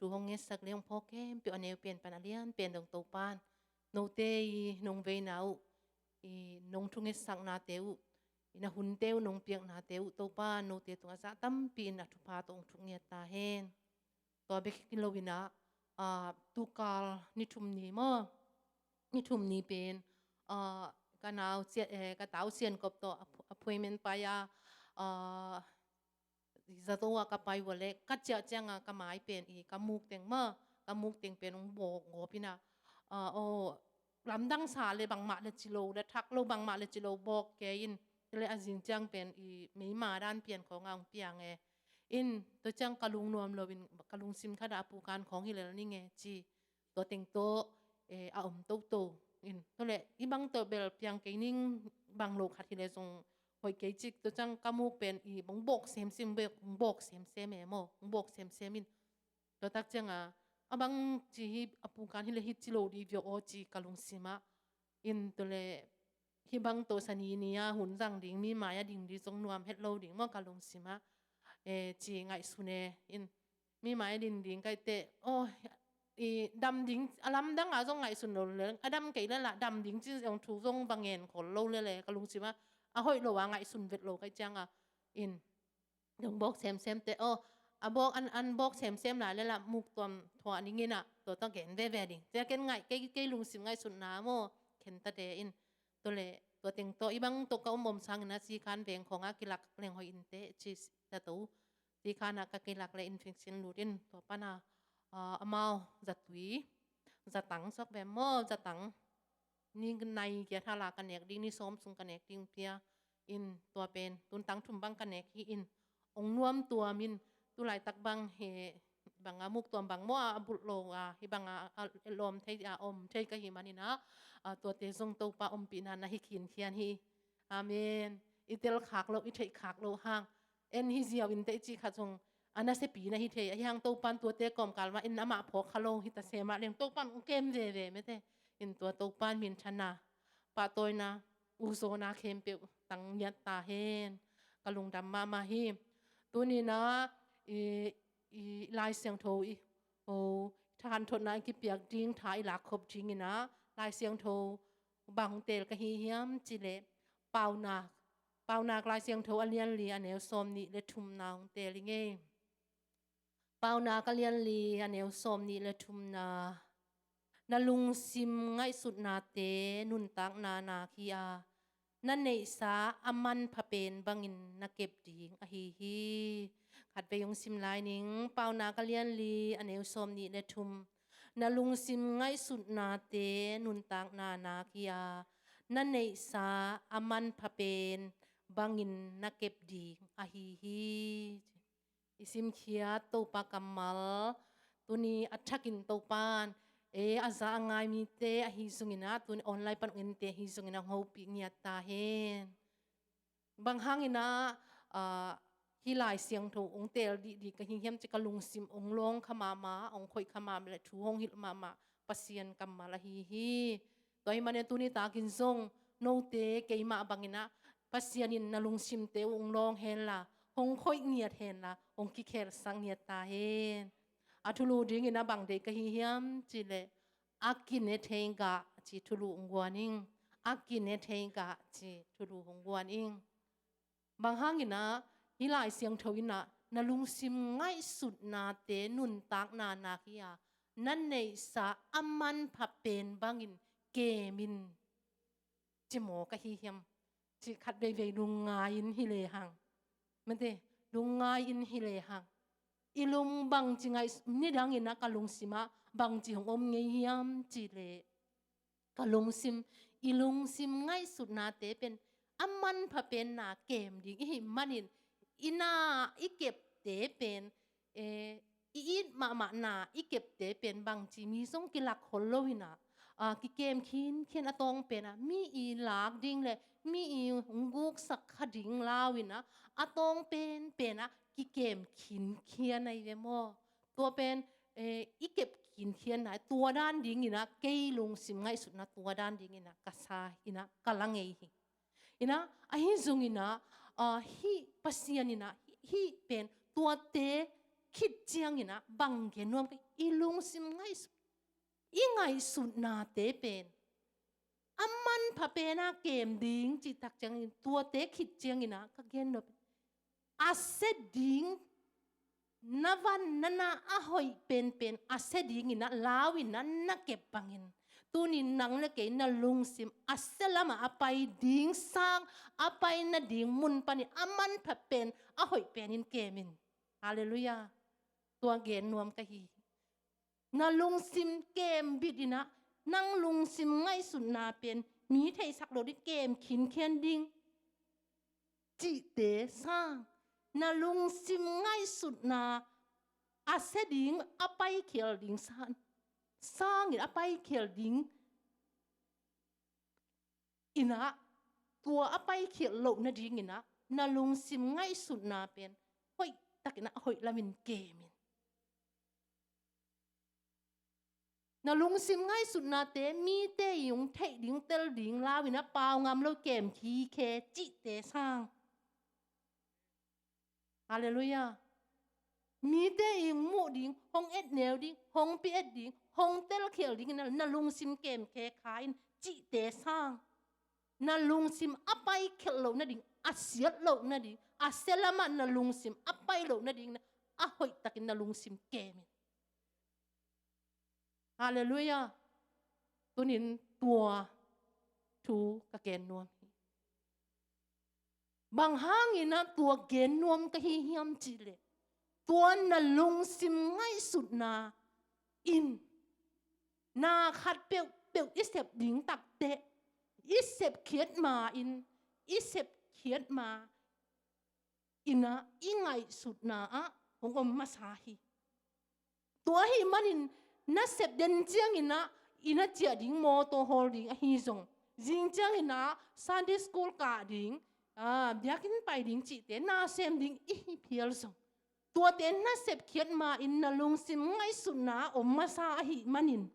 tu hong nge sak leong pho kem pi aneu pen pan alian pen dong to pan no te nong ve nau nong thu nge sak na teu ina hun teu nong piang na teu to pan no te tunga sa tam pi na thu pa tong thu nge ta hen to be kin lo wina tu kal ni thum ni mo ni thum ni pen ka nau ka tau sian kop to appointment pa ya zato wa ka pai wale ka cha changa ka mai pen ka muk teng ma ka muk teng pen ong bo ngo pina lam dang sa le bang ma le chilo le thak lo bang ma le chilo bok ke in le azing chang pen mei ma dan pian khong ang piang in to chang kalung nuam lovin kalung sim khada pu kan khong hi le ni nge chi to teng to a to in to le ibang to bel piang ke ning bang lo khat hi le song hoi ke chik to chang kamuk pen bong bok sem sim be bok sem sem mo bok sem semin to tak changa abang chi apu kan hi le hit chilo di vyo o chi kalung sima in to le hi bang to sani nia hun jang ding mi maya ding di song nuam het lo ding mo kalung sima chi ngai sune in mi maya ding kai te dam ding alam dang a jong ngai sun lo le adam ke la dam ding chi jong thu jong bangen khol lo le kalung sima a hoi lo wa ngai sun vet lo kai changa in dong bok sem sem te a bok an bok sem sem la le la muk tom thwa ni ngina to ta gen ve ding te ken ngai ke lung sim ngai sun na mo ken ta de in to le to teng to ibang to ka mom sang na si khan veng khonga kilak leng hoi in te chi ta to ti khana ka kilak le infection lurin to pana amao zatui zatang sok ve mo zatang ni nai ke thala ka nek ding ni som sung ka nek ding pia in to pen tun tang thum bang ka nek hi in ong nuam tua min tu lai tak bang he bang amuk tuam bang mo abul lo hi bang lom thei om thei ka hi manina to te zong to pa om pi na hi khin khian hi amen itel khak lo i thei khak lo hang en hi ziaw in te chi kha chong ana se pi na hi thei hang to pan to te kom kalma in ama pho khalo hi ta se ma leng to pan kem ve me te in to pan min thana pa toina u zo na khem pe tang nyat ta hen kalung dam ma hi tuni na lai siang tho than thot na ki piak ding thai la khop jing ina lai siang tho bang tel ka hi hiam chi le pau na lai siang tho alian li aneu som ni le thum naung tel nge pau na ka lian li aneu som ni le thum na lung sim ngai sut na te nun tak na khiนั่นในสาอามันพะเป็นบางอินนักเก็บดิงอะฮีขัดไปยงซิมลายนิงเปล่านากะเลียนลีอันเอวสมนี่เลทุมนาลุงซิมไงสุดนาเตนุนตากนาคียนั่นในสาอามันพะเป็นบางอินนักเก็บดิงอะฮีอิซิมเขียโตปากำมัลตัวนี้อัชกินโตปานอาจารย์ง่ายมีเตะฮิซุงินะตุนออนไลน์ปันเงินเตะฮิซุงินะหัวปีเงียตาเห็นบางครั้งนะฮิลายเสียงถูกองเตลดีก็ฮิเฮียมจะกระลุงซิมองลงขมาองคอยขมาเลยถูห้องฮิลมาปัสยันกัมมาละฮีตัวมันเนี่ยตุนี่ตากินซงโนเตะเกี่ยมาบางนะปัสยันินนลุงซิมเตะองลงเห็นละองคอยเงียเห็นละองกิเคลสังเงียตาเห็นอาทุลูดิ้งนะบางเด็กก็ฮิเฮียมจิเลอากินเนเทงกะจิทุลูองกวนิงอากินเนเทงกะจิทุลูองกวนิงบางห้างนะฮิลายเสียงทวินะนลุงซิมง่ายสุดนาเตนุนตักนาคียนั่นในสาอามันพับเป็นบางอินเกมินจิโมก็ฮิเฮียมจิขัดเวลุงงายินฮิเลหังมันเตลุงงายินฮิเลหังอีลุงบางจิงไงนี่ดังอินะกะลุงซิมาบางจิของอมเงียมจิเลกะลุงซิมอีลุงซิมง่ายสุดนาเตเป็นอามันพะเป็นนาเกมดิอีมันอินาอีเก็บเตเป็นอีมานาอีเก็บเตเป็นบางจิมีส่งกิลักคนโลวินะกิเกมคินอตองเป็นมีอีหลากดิ้งเลยมีอีกุกสักขดิ้งลาวินะอตองเป็นกิเกมเขียนในเวโมตัวเป็นอีเก็บเขียนไหนตัวด้านดิ้งนะเกยลงซิมง่ายสุดนะตัวด้านดิ้งนะกษานะกลังเอนะฮิซุงนะฮิปัสยานินะฮิเป็นตัวเต khít chiang ina bang gen nuam cái ilung sim ngay sut na te pen aman pha pe na kem ding chi tak chang tua te khít chiang ina ka gen no ase ding navan nana ahoy pen ase ding ina lawin na kep bangin tunin nang le ke na lungsim aselama apai ding sang apai na ding mun pani aman pha pen ahoy penin kemin hallelujah tua gen nuam ka hi na lungsim kem bidina nang lungsim ngay sun na pen mi thei sak lo di kem khin khen ding chi te sang na lungsim ngay sun na ase ding apai khel ding sang in apai khel ding ina tua apai khel lo na ding ina na lungsim ngay sun na pen hoi takina hoi lamin kemin na lungsim ngay sun na te mi te yung thei ding tel ding lawina pau ngam lo kem thi khe chi te sang hallelujah mi te yung mu ding hong et neu ding hong pi et ding hong tel khel ding na lungsim kem khe khain chi te sang na lungsim apai khel lo na ding asiat lo na ding aselama na lungsim apai lo na ding na ahoi takin na lungsim kemin hallelujah tunin tua thu ka gen nuam bang hangina tua gen nuam ka hi hiam chi le tua na lungsim ngay sut na in na khat peu isep ding tak te isep khiet ma in isep khiet ma ina ingai sut na a hongom masahi tua hi manin na sep den chiang ina chia ding mo to holding a hi zong jing chiang ina Sunday school ka ding biakin pai ding chi te na sem ding i phial zong tua te na sep khiat ma in na lungsim ngay sunna om masa a hi manin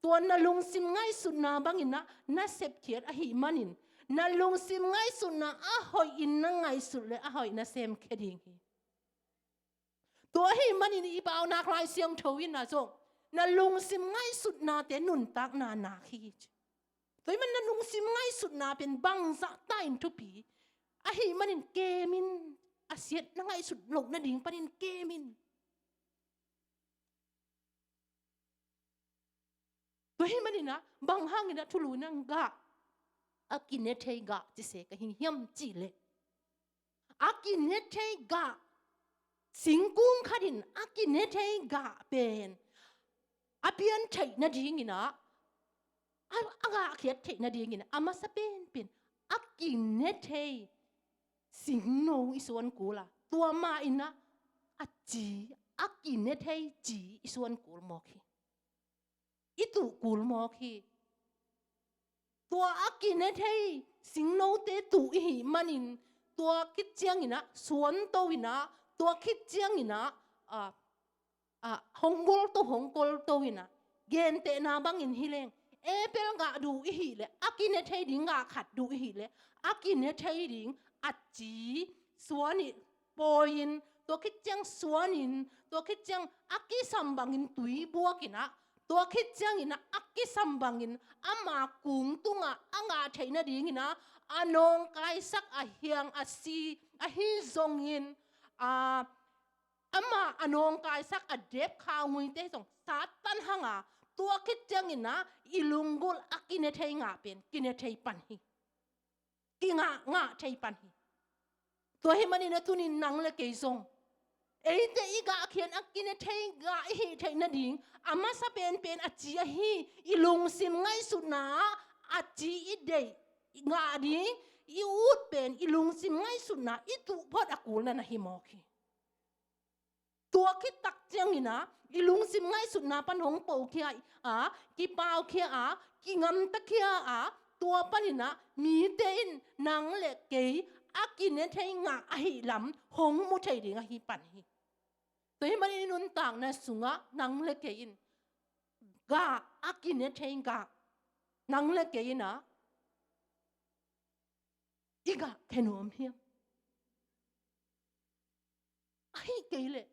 tua na lungsim ngay sunna bangina na sep khiat a hi manin na lungsim ngay sunna a hoi in na ngay sulle a hoi na sem kheding hi tua hi manin i pau na klai siang thowin na zong na lungsim ngay sut na te nun tak na khi toi man na lungsim ngay sut na pen bang za tain tu pi a hi manin kemin asiat na ngay sut lok na ding panin kemin toi hi manin na bang hangin na thulu nang ga a ki ne thei ga chi se ka hin hiam chi le a ki ne thei ga singkung khadin a ki ne thei ga pen apian thei na ding ina aga khiat thei na ding ina ama sa pen akin ne thei sing no isuan kula tua ma ina achi akin ne thei chi isuan kul mo khi itu kul mo khi tua akin ne thei sing no te tu hi manin tua kit chiang ina suan to ina tua kit chiang ina hongkol to ina gen te na bang in hileng epel nga du hi le akin ne thei ding nga khat du hi le akin ne thei ding achi suani poin to kit chiang suanin to kit chiang aki sambangin tui buakina to kit chiang ina aki sambangin ama kung tunga anga theina ding ina anong kai sak a hiang a si a hi zongin ama anong kai sak a dep khawui te song satan hanga tua kit chiang ina ilungul akine thei nga pen kine thei pan hi ki nga thei pan hi to hi mani na tunin nang le ke zong eite iga khian akine thei ga hi thei na ding ama sa pen a chi a hi ilung sim ngai su na a chi i dei nga ding i ut pen ilung sim ngai su na i tu phot akul na hi mo khi tua khi tak chiang ina ilung sim ngai su na pan hong po khia ki pau khia ki ngam ta khia tua panina mi te in nang le ke akine thei nga a hi lam hong mu thei ding a hi pan hi toi mani nun tang na sunga nang le ke in ga akine thei ga nang le ke ina iga kenom hiam ai ke le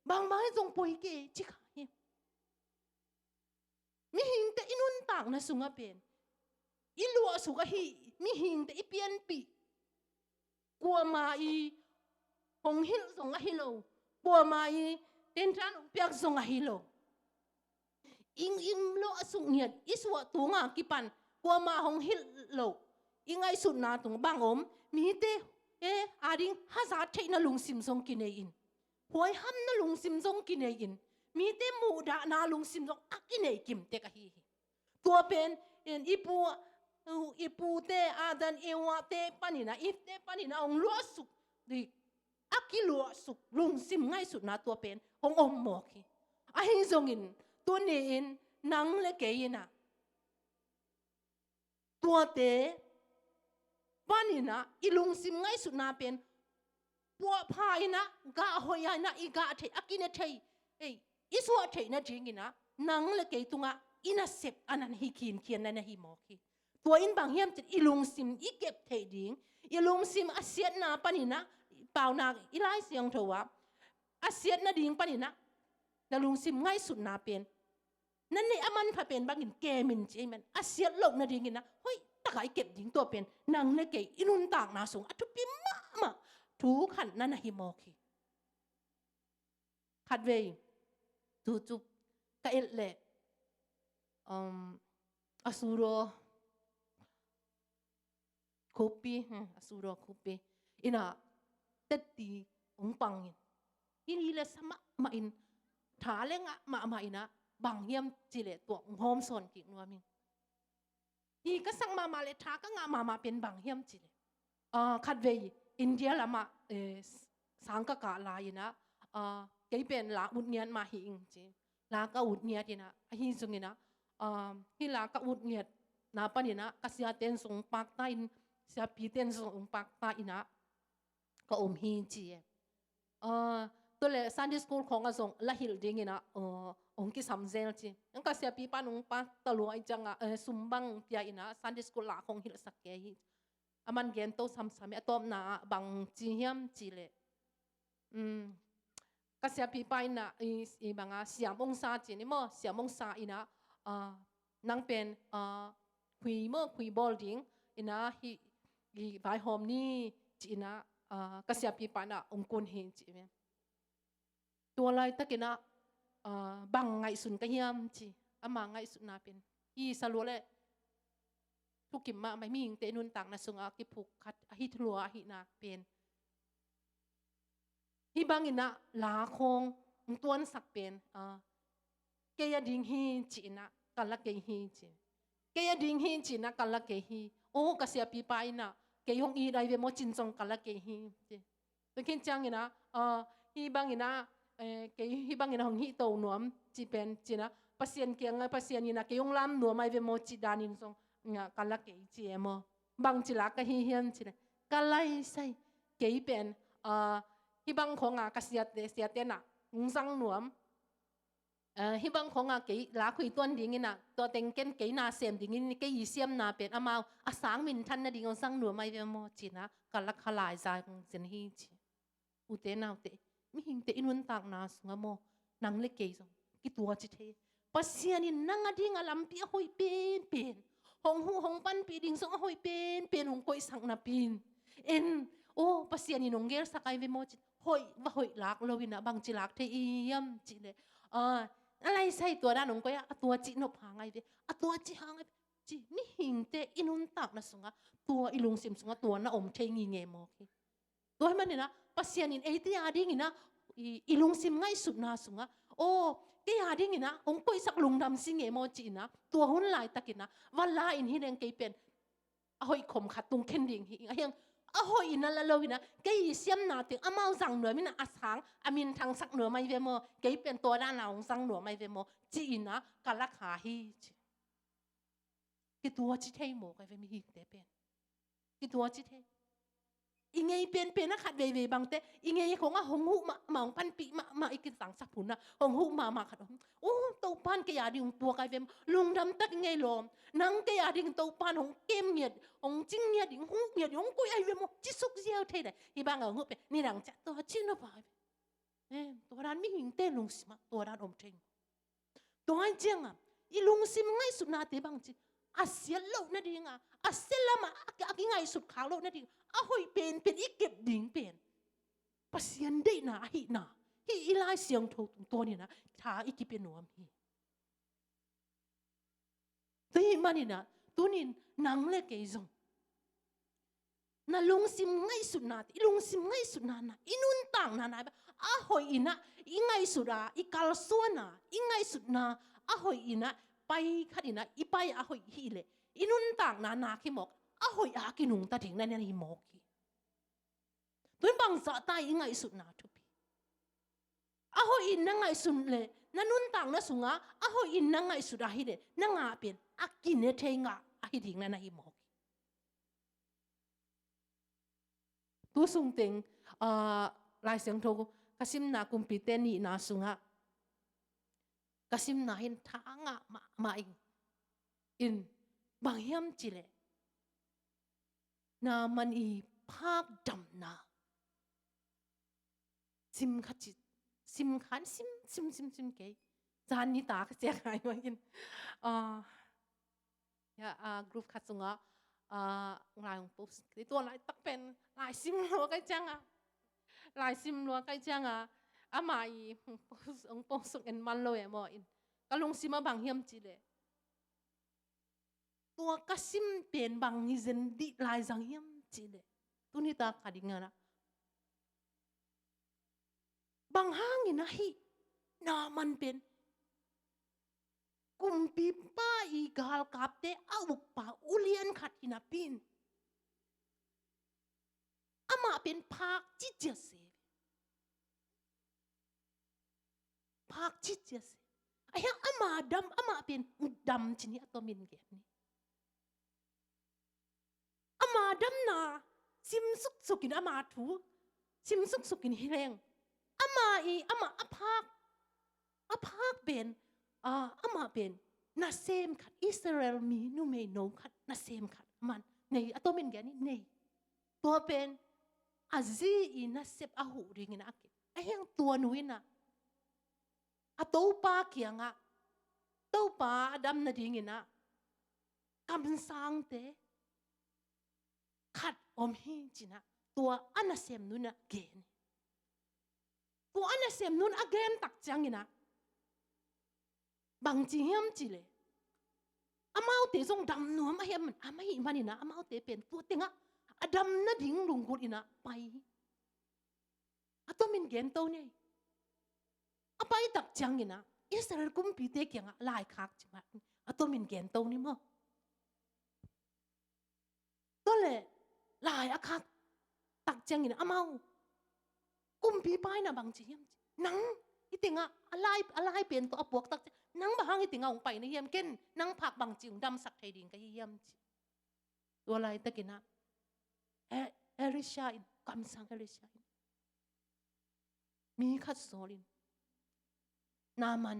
บางไม้จงป่วยเกจิกเฮียมีหิงแต่อินุนต่างนะสุงะเป็นอิลัวสุกะฮีมีหิงแต่อีเปียนปีกัวมาอีหงหิลสงะฮิโลกัวมาอีเต็นทานอุเปียกสงะฮิโลอิงโลสุงเงียดอิสวะตุงะกิปันกัวมาหงหิลโลอิงไอสุนาตุงบางอมมีเตอาดิงฮัซาเทนะลุงซิมซงกินเอินหวยห้ำนะลุงซิมซงกินเอินมีเตมูดานาลุงซิมซงอักกินเอกิมเตกะฮีตัวเป็นอีปูเตอาดันเอวาเตปานินะอีเตปานินะองลัวสุกดิอักกิลัวสุกลุงซิมง่ายสุดนะตัวเป็นองอมหมอกฮีอาหิซงอินตัวเนอินนังเลเกยินะตัวเตปานินะอีลุงซิมง่ายสุดนะเป็นปัวพายนะกะหอยนะอีกะเทอักกินเทอิสวะเทนะจริงนะนังเลเกตุงะอินาเซปอันนั้นฮิคินเขียนในฮิหมอกฮีตัวอินบางเฮียมจะอีลุงซิมอีเก็บเทดิ้งอีลุงซิมอาเซียนนาปานินะเปล่านาอีไลเสียงเถอะอาเซียนนาดิ้งปานินะนาลุงซิมง่ายสุดนาเป็นนั่นในอามันพาเป็นบางอินเกมินจีมันอาเซียนโลกนาดิ้งนะเฮ้ยตะไคร้เก็บดิ้งตัวเป็นนางเลเกอินุนต่างนาสูงอัตุปิมาถูขันนั่นฮิโมกีขัดเวจูจุบกะเอลเล่อสูโรคูปีอสูโรคูปีอินะเต็ดตีองปังอินเลสมาอินถาเลงะมาอินะบางเฮียมจิเลตัวโฮมซอนกินัวมิงอีก็สั่งมาเลทาก็งามาเป็นบางเฮียมจิเลขัดเวอินเดียละมาสังกะกะลายนะเกี่ยเป็นลาอุดเนียนมาหิงจีลากะอุดเนียนนะฮิซุงินะฮิลากะอุดเนียนาปนินะกัสยาเตนสงปักตาอินเสียปีเตนสงปักตาอินะก็ฮิจีตัวเลซันดิสคูลของกสงละฮิลดิงินะกิสัมเซลจีงั้นก็เสียปีปานุงปะตลวยจังสุมบังเปียอินะซันดิสคูลละของฮิลสักเกฮิอามันเกนโตซ้ำๆอะตอมนาบังจีเฮียมจีเลก็เสียปีไปนะอีบางเสียมองศาจีนี่มั้งเสียมองศาอินะนังเป็นคุยมั้งคุยบอลดิ้งอินะฮีใบหอมนี่จีนะก็เสียปีไปนะองกุนเห็นจีเนี่ยตัวอะไรตะกินะบางไงสุนก็เฮียมจีอามาไงสุนนาเป็นอีสลัวเลยทุกกิมมาไม่มีเตนุนต่างนะสุงอากิผูกคัดฮิทลัวฮินาเป็นฮิบางอินะลาคงตัวนั้นสักเป็นเกียดิ่งฮิจีนะกันละเกียฮิจีเกียดิ่งฮิจีนะกันละเกียฮิโอ้กษียปีไปนะเกียงอีได้เวโมจินจงกันละเกียฮิจีเป็นแค่จังอินะฮิบางอินะเกียฮิบางอินะของฮิโตหนวมจีเป็นจีนะภาษาเกียงภาษาอินะเกียงลำหนวมไม่เวโมจิดานินจงกันละเกียจีเอโมบางจีละก็ฮิเฮียนจีนะกันละใส่เกียเป็นฮิบังของกษียเตนะงสังหนวมฮิบังของกี่ลาคุยตัวดิ่งนะตัวเต็งเกนกี่นาเสียมดิ่งนี่กี่เสียมนาเป็นอามาอาสังมินทันนะดิ่งสังหนวมไม่เป็นโมจีนะกันละขลายใจของเจนฮีจีอุเตนะอุเตมิหิงเตอินุนต่างนาสุงโมนังเล็กเกยสงกี่ตัวจิตเทปัสยานินังอดิ่งอลัมปีหอยเป็นหงหูหงปันปีดิ่งสงหอยเป็นหงกอยสังนาปีนโอ้ปัสยานินงเกลสักไอเวโมจิหอยว่าหอยลักเราวินะบางจิลักเทียมจิเลยอะไรใส่ตัวด้านหนุ่มก็ยะตัวจินบหางไงเวตัวจิหางไงจิมิหิงเตอินุนตักนะสุงะตัวอิลุงซิมสุงะตัวน่ะอมเทงีเงมอกีตัวให้มันเนี่ยนะปัสยานินเอติอาดิ้งนะอิลุงซิมง่ายสุดนะสุงะโอ้ที่อาดิ้งนะองค์ก็สักลุงดำสิเงมอจินะตัวหุ่นลายตะกินนะวันลาอินฮิเรงเกยเป็นหอยขมขัดตุงเข็นดิ่งหิงยังหอยนั่นละเลยนะเกยเสียมนาถึงอามาสั่งเหนือมินะอาสังอามินทางสักเหนือไม่เวโมเกยเป็นตัวด้านเราสั่งเหนือไม่เวโมจีนะกัลลักหาฮีกี่ตัวจิเทโมก็เวมีหิเตเป็นกี่ตัวจิเทอิงไงเป็นนะขัดเวบางเตอิงไงของหงหูมาของพันปีมาอีกสังสักผุนนะหงหูมาขัดโอ้ตัวพันกยาดิ่งตัวกายเวมลุงดำตักไงลมนังกยาดิ่งตัวพันหงเกมเมียดหงจิ้งเมียดดิ่งหูเมียดหงกุยไอเวมจิสุกเจียวเท่เลยที่บางเอาหูเป็นนี่หลังจากตัวชิ้นละไป ตัวนั้นไม่หิงเต้นลุงสิมาตัวนั้นอมเทงตัวไอ้เจียงอีลุงสิมง่ายสุดนาเตบังจีอาเซียนโลกนั่นเองอาเซียนละมาอากิง่ายสุดขาวโลกนั่นเองหอยเป็นอีเก็บดิ่งเป็นปัสยันได้นาหินาฮิอีไลเสียงถูกตัวนี่นะท้าอีกิเป็นหนวมฮีตัวนี้มันนี่นะตัวนี้นังเล็กเอซงน่ะลุงสิมง่ายสุดนาอีลุงสิมง่ายสุดนานะอีนุ่นต่างนานะแบบหอยอีนะอีง่ายสุดอีกาลส่วนอีง่ายสุดนาหอยอีนะไปขัดอีนะอีไปหอยฮีเลยอีนุ่นต่างนาขี้หมอกหอยกินุงตาถึงนั่นนี่หมอกฮีตัวบังจะตายอีง่ายสุดนาทุบีหอยอีนั่งง่ายสุดเลยนั่นนุ่นต่างนั่นสุงหอยอีนั่งง่ายสุดฮีเลยนั่งเป็นกินเนเทงฮีถึงนั่นนี่หมอกตัวสุงเต็งลายเสียงโทกสิมนากุมปีเตนี่นาสุงกสิมนาเห็นทางมาอินบางยามจิเลนามันอีภาคดำนาซิมขัดจิซิมขันซิมเกยจานนี้ตาเสียหายมาอินกรุ๊ปขัดสุงลายของปุ๊บตัวลายตักเป็นลายซิมลัวใกล้จังลายซิมลัวใกล้จังมาอีปุ๊บสุกเอ็นมันเลยมออินก็ลงซิมาบางเฮียมจีเลยตัวกซิมเป็นบางฮิเซนดิลายจังเฮียมจีเลยตัวนี้ตาขัดงานบางห้างนี่นะฮินามันเป็นกุมปีป้าอีกาลกับเตอุปปาอุเลียนขัดอินาปินมาเป็นภาคจิตเจเสภาคจิตเจเสมาดำมาเป็นดำชนิดตัวมินเกนี่มาดำนาซิมสุกินมาถูซิมสุกินฮิเรงมาภาคเป็นมาเป็นนาเซมขัดอิสราเอลมีนูเมโนขัดนาเซมขัดมันในตัวมินเกนี่ในตัวเป็นอาซีอินาเซบหูริงินะยังตัวนุ้ยนะตัวป้าเกียงตัวป้าดำนาดิงินะกำสังเตขัดอมหิจินะตัวอันนาเซมนุนะเกนตัวอันนาเซมนุนเกนตักจังงินะบางจีเฮียมจีเลยมาเอาเตะทรงดำนัวมาเฮียมันไม่หิมันนี่นะมาเอาเตะเป็นตัวเต็งดำนาดิ่งลุงกุฎอินะไปตัวมินเกนตัวเนี่ยไปตักจังอินะอิสราเอลกุมปีเตกยังลายคักจิมาตัวมินเกนตัวนี่มั้งตัวเลยลายคักตักจังอินะมากุมปีไปนะบางจีเฮียมนังอีติงอะไรเป็นตัวปวกตักนังบางอีติงองไปในเฮียมเก้นนังผักบางจิงดำสักไทยดิ่งก็เฮียมตัวอะไรตะกินะเอริชาอินคำสั่งเอริชาอินมีขัดโซลินนามัน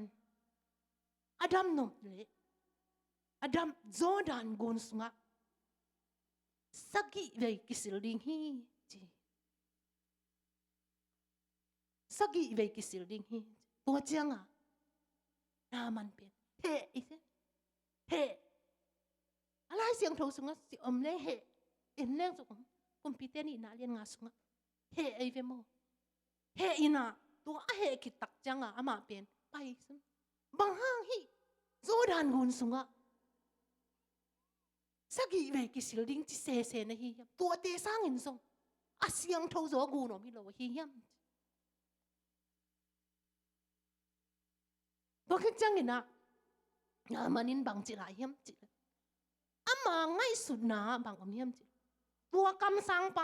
อดัมนมเละอดัมโจดานกุนสุงะสักกี่เวกิสิลดิงฮีจีสักกี่เวกิสิลดิงฮีตัวเจียงนามันเป็นเฮ้อีเซ่เฮ้อะไรเสียงโถสุงะสิอมเล่เฮ้เอ็นเล่งสุงกุมพิเตนี่นาเลียนงาสุงะเฮ้ไอเวโมเฮ้อินะตัวเฮ้คิดตักจังมาเป็นไปซึ่งบางห้างฮีโจดานกุนสุงะสักกี่เวกิสิลดิงจิเซเซนะฮีตัวเตสร้างอินทรงเสียงโถโจกูนอมิโลวะฮียมตัวคิดจังอินะมันนินบางจิลายมจิมาง่ายสุดนะบางอมยมจิตัวกำสังไป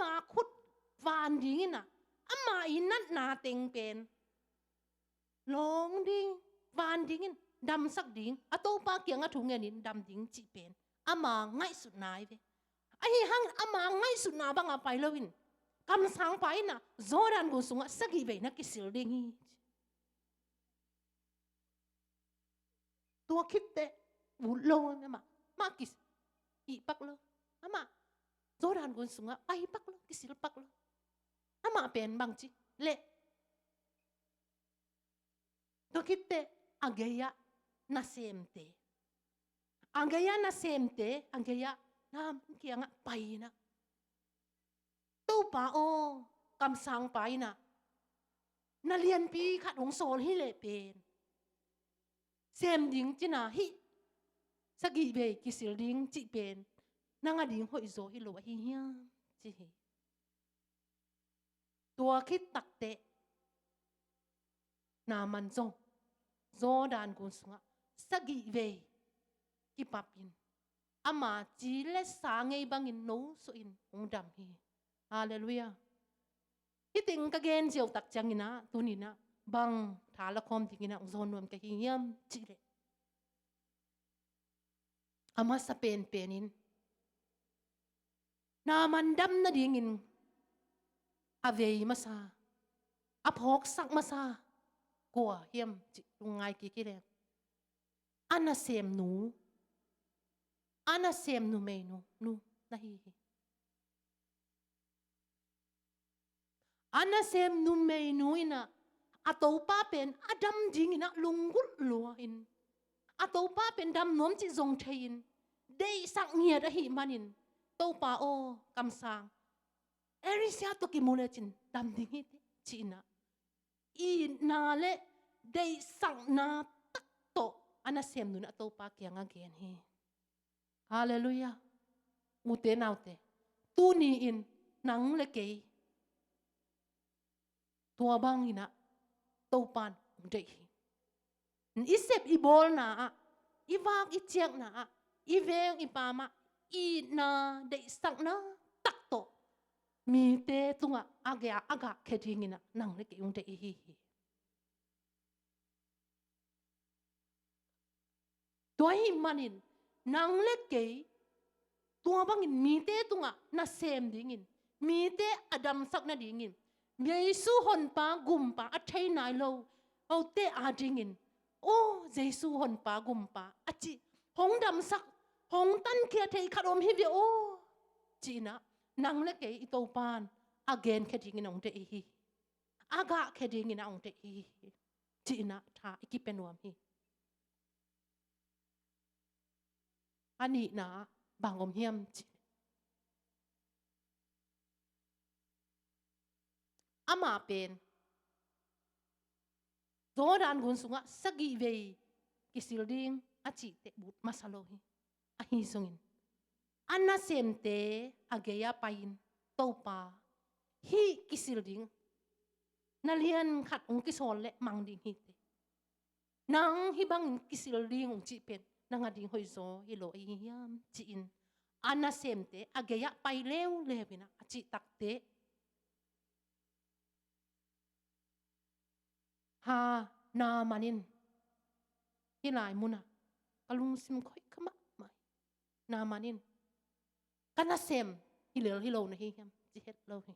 มาขุดวานดิ้งนะมาอินัดนาเต็งเป็นลงดิ้งวานดิ้งดำสักดิ้งตัวป้าเกียงถุงเงินดำดิ้งจีเป็นมาง่ายสุดนายเว้ไอ้หังมาง่ายสุดนาบางไปแล้ววินกำสังไปนะโจดันกุสุงสักกี่เวนักกิสิลดิ้งตัวคิดเตะบุญโลนี่มากิสอีปักโลมาโจดานกุนสุงไปปักโลกิสิลปักโลมาเป็นบางจีเละ ตัวคิดเตอังเกียน่าเซมเตอังเกียน่าเซมเตอังเกียน้ำเกียงไปนะตู้ป่าโอกำสังไปนะนาเรียนปีขัดหงโซนให้เละเป็นเซมดิ้งจีน่าฮิสกีเบกิสิลดิ้งจีเป็นนางดิ้งหอยโซฮิโลฮิเฮียจีตัวคิดตักเตนามันจงโซดานกุนสุงะสกีเวกิปับอินอามาจีเลสาไงบังอินโนสุอินองดำฮีฮาเลลูยาที่ติงกะเกนเจียวตักจังอินะตุนินะบังทาละคอมติงินะองโซนวมกะฮิยามจีเลอามาสเปนเปนินนามันดำนาดิงินอเวย์มาซาอภอกสักมาซากลัวเฮียมจิตรงไงกี่กี่เรื่องอันน่ะเซมหนูอันน่ะเซมหนูไม่หนูนะฮีอันน่ะเซมหนูไม่หนูอินะอัตโตป้าเป็นอดัมจิงอินะลุงกุลลัวอินอัตโตป้าเป็นดำน้อมจิจงเทียนได้สักเงียดะฮีมันอินโตป้าโอกำสังเอริเซียตัวกิโมเลจินดำดิ้งฮิตจีน่ะอีนาเลได้สั่งนาตักโตอันนั้นเสียมนุนตัวปากเกียงเกียนฮีฮาเลลูยาอุเตนเอาเตตูนีอินนังเลเกยตัวบางอินะตัวปานอุเดฮีอิเซบอีบอลนาอีวากอีเจียงนาอีเวงอีปามาอีนาได้สั่งนาตักโตมีเตตุงะอากะเคทิงินะนังเลเกยอุเดฮีตัวหิมันินนางเล็กเกยตัวบางอินมีเตตุงะน่าเซมดิ่งินมีเตอดัมสักน่าดิ่งินเยซูหอนปากุมปาอัจฉรินายโลเอาเตอาดิ่งินโอ้เยซูหอนปากุมปาอัจจิหงดำสักหงตันเคียเทขดมฮิบิโอจีนะนางเล็กเกยอิโตปานอาเกนแค่ดิ่งินองเตอีอากะแค่ดิ่งินองเตอีจีนะท่าอิกิเป็นวมฮีอันนี้นะบางอมเฮียมจิอามาเป็นโซดานกุนสุงะสกีเวกิสิลดิงอาจิเตบุตมาสโลฮีอาฮิซุงินอันน่าเซมเตอาเกียไปอินโตปาฮีกิสิลดิงนาเลียนขัดองกิโซนและมังดิงฮีเตนางฮิบังกิสิลดิงองจิเป็นนางดิ่งหอยโซฮิโลอียามจีนอันน่ะเซมเตอเกียไปเร็วเลวินะจิตักเตฮานามานินฮิลายมุนะกลุงซิมค่อยขมะไม่นามานินกันน่ะเซมฮิเลฮิโลนะฮิยามจิเฮ็ดโลฮิ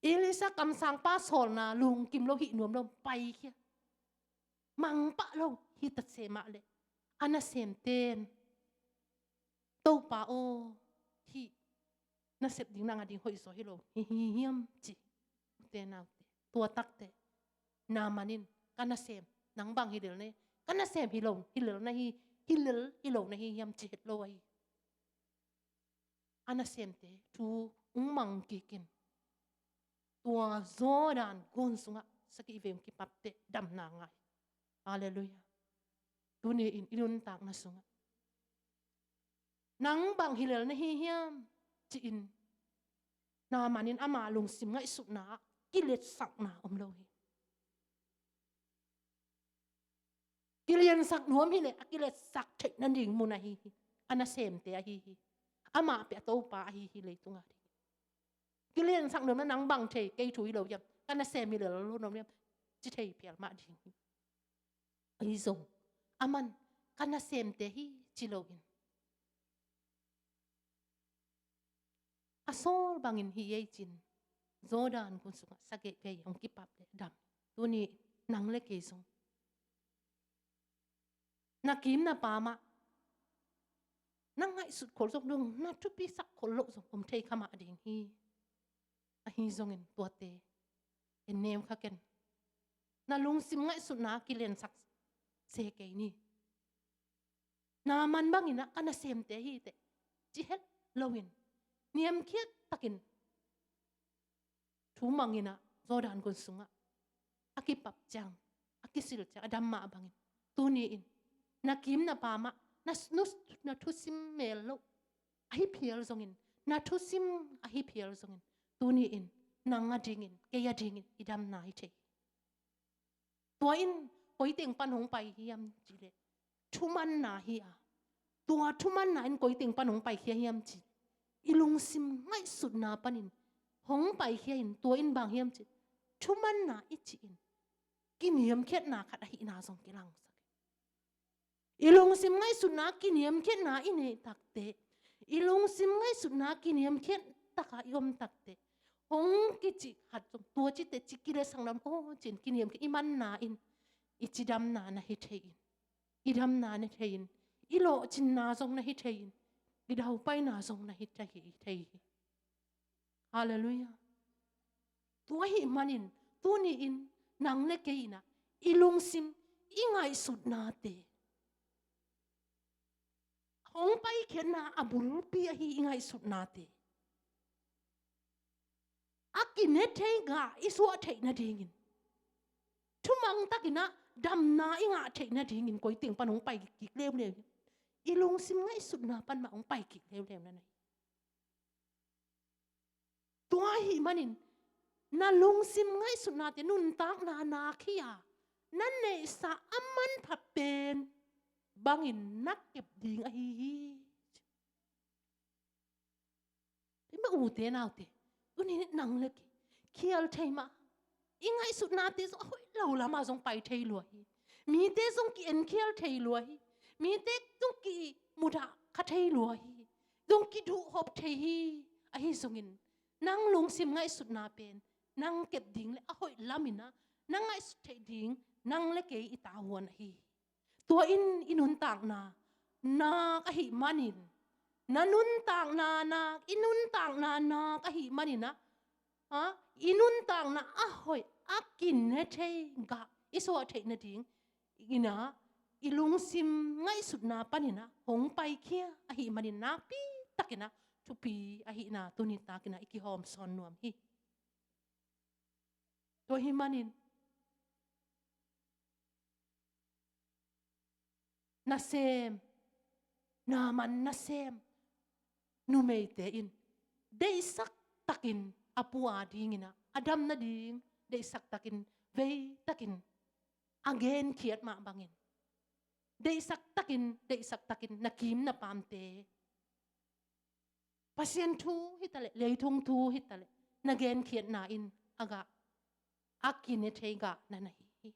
อิลิซากำสังป้าโซลนาลุงกิมโลหินวมลมไปเคียมังปะโลฮิตัดเสมาเลยอันน่ะเซมเตนโตปาโอฮิน่ะเสพดิ้งนางดิ้งหอยโซฮิโลฮิฮิมจิเตนาตัวตักเตนามานินกันน่ะเซมนางบังฮิเดลเนี่ยกันน่ะเซมฮิโลนะฮิโลนะฮิยมจิเฮตโลไออันน่ะเซมเตทูมังกิกินตัวโซดานกุนสุงะสกิเวมกิปับเตดำนางไงฮาเลลูยาตุนีอินอินุนตากนาสุงนังบางฮิเลนะฮิยามจีอินนามานินอามาลงสิมไงสุนากิเลสสักนาอมโลหิกิเลสสักนวมฮิเลกิเลสสักเทนันดิ่งมุนาฮิอันน่ะเซมเตอะฮิอามาเปียโตปาฮิเลยตุงาดิกิเลสสักนวมนังบางเทเกยถุยโลยามอันน่ะเซมฮิเลโลนอมเนี่ยจิเทเปียมาดิ่งอิซงอามันกันน่ะเซมเตฮิจิโลอินอาโซลบางอินฮิเยจินโซดานกุนสุงสเกเกยองกิปับเลดำตัวนี้นังเล็กเกยซงนักกิมนาปามะนังไงสุดขลสกดุงนักทุปีสักขลโลสงอมเทขมาดิ่งฮีอาฮิซงอินตัวเต en nem kha ken na lung sim ngai su na ki len sak se ke ni na man bangina kana sem te hi te chi het lowin niam khiat takin thu mangina zodan gon sunga akipap chang akisil cha adam ma bangin tu ni in na kim na pa ma na snus na thu sim mel lo ahi phial zongin na thu sim ahi phial zongin tu ni in nanga dingin ke ya dingin idam na hi the tua in koi teng pan hong pai hiam chi le thu man na hi a tua thu man na in koi teng pan hong pai hiam chi ilung sim ngai sut na panin hong pai hian tua in bang hiam chi thu man na ichi in kiniam khet na khat hi na zong ki lang sak ilung sim ngai sut na kiniam khet na ine takte ilung sim ngai sut na kiniam khet taka yom takte hong ki chi hat zong tua chi te chi ki le sang lam o chin kiniam ki iman na in ichi dam na na hi thein idam na na thein ilo chin na zong na hi thein idau pai na zong na hi thei hallelujah tua hi manin tu ni in nang le ke ina ilung sim ingai sut na te hong pai khen na abul pi hi ingai sut na te Ki Ne Thei Gah iswa thei na dingin thumang takina dam na inga thei na dingin koi ting panong pai ki klem le ilung sim ngai sut na pan ma ong pai ki klem na nai tua hi manin na lung sim ngai sut na te nun tak na khia nan ne sa aman pha pen bangin nak kep ding a hi ma u te nau te uni nang le khial thei ma ingai sut na te hoi lo lama jong pai thei lo hi mi te jong ki en khial thei lo hi mi te jong ki muda kha thei lo hi jong ki du hop thei hi a hi zongin nang lung sim ngai sut na pen nang kep ding le a hoi lamina nang ngai sut thei ding nang le ke i ta huan hi tua in inun tak na ka hi manin nanun tak na inun tak na ka hi manina inun tak na a hoi akin ne thei ga iso thei na ding ina ilung sim ngai sut na panina hong pai khia a hi manin na pi takina chupi a hi na tuni takina iki hom son nuam hi to hi manin na sem na man na sem nu mei te in dei sak takin apua dingina adam na ding dei sak takin vei takin again khiat ma bangin dei sak takin nakim na pamte pasien thu hitale leithung thu hitale nagen khiat na in aga Ki Ne Thei Gah na nahi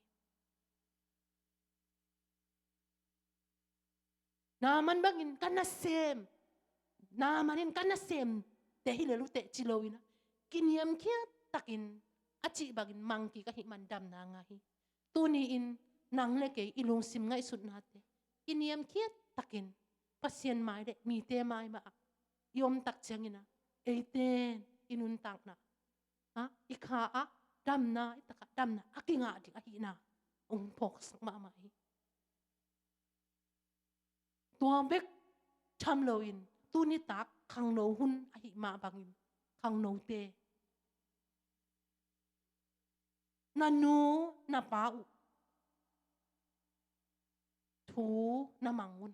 na man bangin kana sem na manin kana sem te hilelu te chilowina kiniam khia takin achi bagin mangki ka hi man dam na nga hi tuni in nang le ke ilung sim ngai sut na te kiniam khia takin pasien mai de mi te mai ma yom tak changina eiten inun tak na ikha dam na itaka dam na akinga di a hi na ong phok sak ma ma hi tua bek tham loin tu ni tak khang no hun a hi ma bangin khang no te nanu na pa u thu na mangun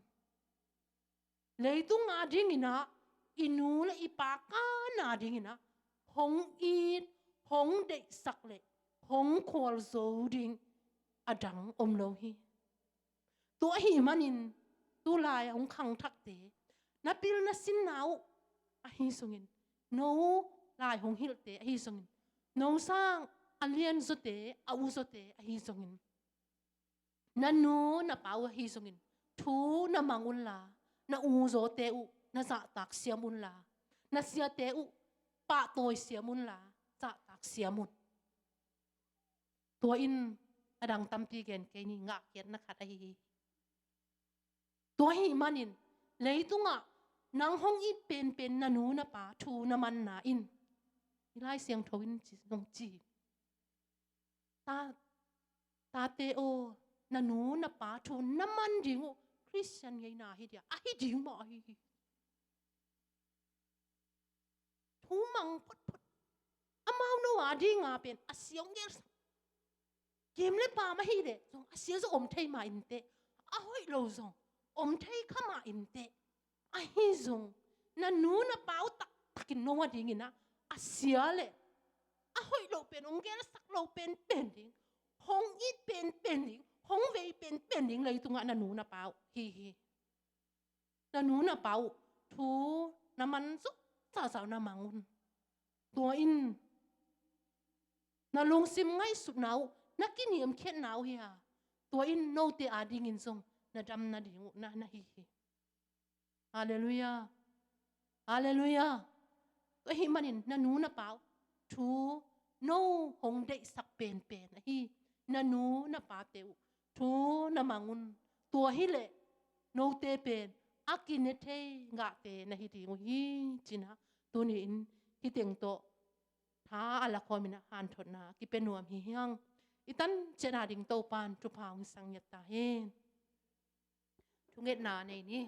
leitung a ding ina inu le ipa ka na ding ina hong it hong de sak le hong khol zo ding adang om lo hi tu hi manin tu lai ong khang thak te na pil na sin nau a hi sungin no lai hong hil te a hi sungin no sang alian zo te a u zo te a hi sungin nanu na pau a hi sungin thu na mangun la na u zo te u na za tak siamun la na sia te u pa toy siamun la za tak siamun tua in adang tampi gen ke ni nga kiat na khat a hi tua hi manin leitunga nang hong i pen nanu na pa thu na man na in ilai siang thawin chi nong chi ตาเตโอนานูนาป้าทุนน้ำมันดิงคริสเตียนไงนาฮิเดียไอ้ดิงบ่ไอ้ทูมังพุดอามาโนอาดิงอาเป็นอาเสียงเกลเกมเล่ป้ามาฮิเดจงอาเสียจะอมไทยมาอินเตอาห้อยโลจงอมไทยข้ามาอินเตอาฮิจงนานูนาป้าตักินโนวดิงินะอาเสียเลยอาห้อยโลเป็นองเกลสักโลเป็นดิงห้องอีเป็นดิงห้องเวเป็นดิงเลยตรงนั้นนานูนาป้าฮินานูนาป้าทูน้ำมันซุกสาวน้ำมังตัวอินนาลงซิมง่ายสุดหนาวนักกินเหี่ยมเข็ดหนาวเฮียตัวอินโนเตอาดิงินทรงนาดำนาดิงนาฮิฮาเลลูยาฮาเลลูยาก็ฮิมันนานูนาเปล่าทูโนหงได้สักเป็นนะฮีนานูนาป้าเตวทูนามังุนตัวฮิเลโนเตเป็นอากินเนเทงะเตนะฮิดิงฮีจินะตัวนี้อินฮิเตียงโตท้าอะไรคอยมินะฮันทนนะกิเป็นหนวมเฮียงอีตันเจนาดิงโตปานจุพาวสังยตาเฮนทุกเงตนาในนี้